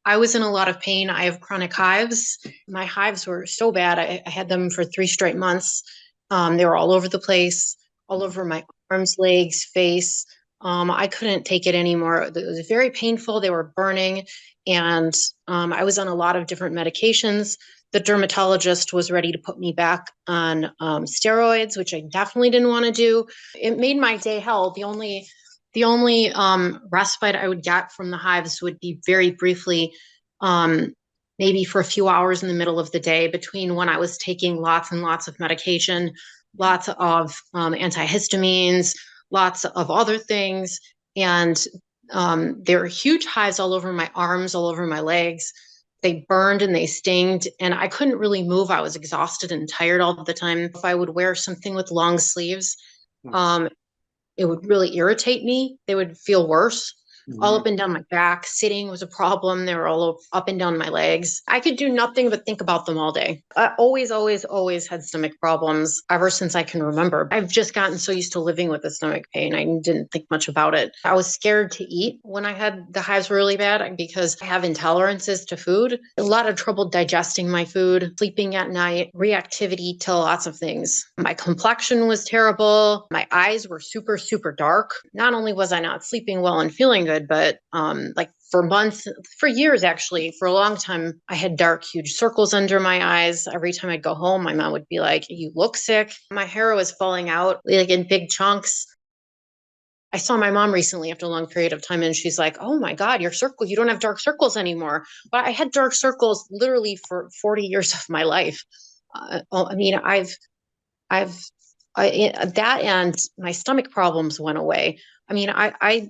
I was in a lot of pain. I have chronic hives. My hives were so bad. I had them for 3 straight months. They were all over the place, all over my arms, legs, face. I couldn't take it anymore. It was very painful. They were burning. And I was on a lot of different medications. The dermatologist was ready to put me back on steroids, which I definitely didn't want to do. It made my day hell. The only respite I would get from the hives would be very briefly, um, maybe for a few hours in the middle of the day between when I was taking lots and lots of medication, lots of antihistamines, lots of other things. And there were huge hives all over my arms, all over my legs. They burned and they stinged, and I couldn't really move. I was exhausted and tired all the time. If I would wear something with long sleeves, um, it would really irritate me. They would feel worse. All Mhm. up and down my back. Sitting was a problem. They were all up and down my legs. I could do nothing but think about them all day. I always, always, always had stomach problems ever since I can remember. I've just gotten so used to living with the stomach pain. I didn't think much about it. I was scared to eat when I had the hives really bad because I have intolerances to food. A lot of trouble digesting my food, sleeping at night, reactivity to lots of things. My complexion was terrible. My eyes were super, super dark. Not only was I not sleeping well and feeling good, but like for months, for years actually, for a long time, I had dark, huge circles under my eyes. Every time I'd go home, my mom would be like, "You look sick." My hair was falling out like in big chunks. I saw my mom recently after a long period of time, and she's like, "Oh my God, your circle, you don't have dark circles anymore." But I had dark circles literally for 40 years of my life. I mean, I've that and my stomach problems went away. I mean, I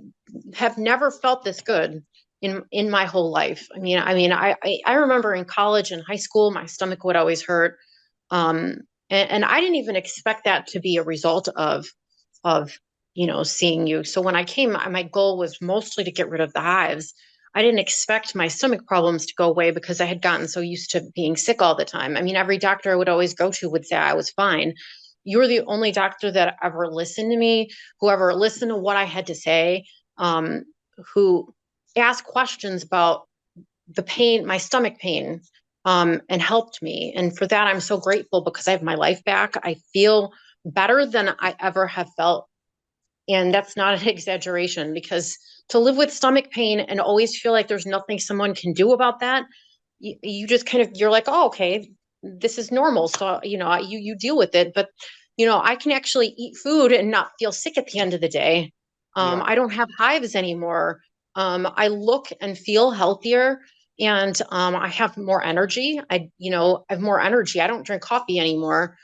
have never felt this good in my whole life. I remember in college and high school, my stomach would always hurt, um, and I didn't even expect that to be a result of seeing you. So when I came, my goal was mostly to get rid of the hives. I didn't expect my stomach problems to go away because I had gotten so used to being sick all the time. I mean, every doctor I would always go to would say I was fine. You're the only doctor that ever listened to me, who ever listened to what I had to say, um, who asked questions about the pain, my stomach pain, and helped me. And for that, I'm so grateful because I have my life back. I feel better than I ever have felt. And that's not an exaggeration because to live with stomach pain and always feel like there's nothing someone can do about that, you just kind of, you're like, oh, okay, this is normal. So, you deal with it. But, I can actually eat food and not feel sick at the end of the day. Yeah. I don't have hives anymore. I look and feel healthier, and I have more energy. I have more energy. I don't drink coffee anymore,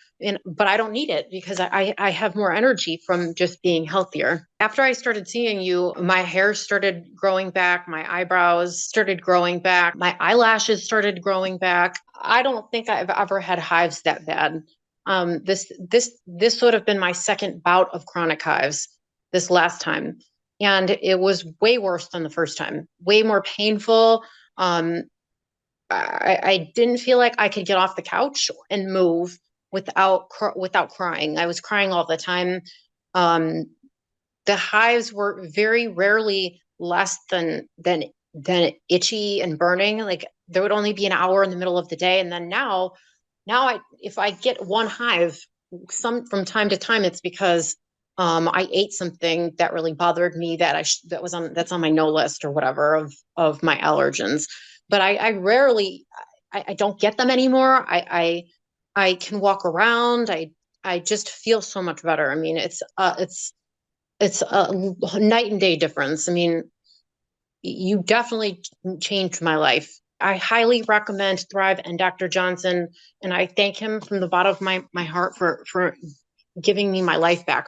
but I don't need it because I have more energy from just being healthier. After I started seeing you, my hair started growing back, my eyebrows started growing back, my eyelashes started growing back. I don't think I've ever had hives that bad. This would have been my second bout of chronic hives this last time, and it was way worse than the first time. Way more painful. Um, I didn't feel like I could get off the couch and move without crying. I was crying all the time. Um, the hives were very rarely less than itchy and burning. Like there would only be an hour in the middle of the day, and then now if I get one hive, some from time to time, it's because I ate something that really bothered me that's on my no list or whatever of my allergens. But I rarely, I don't get them anymore. I can walk around. I just feel so much better. I mean, it's a night and day difference. I mean, you definitely changed my life. I highly recommend Thrive and Dr. Johnson, and I thank him from the bottom of my heart for giving me my life back.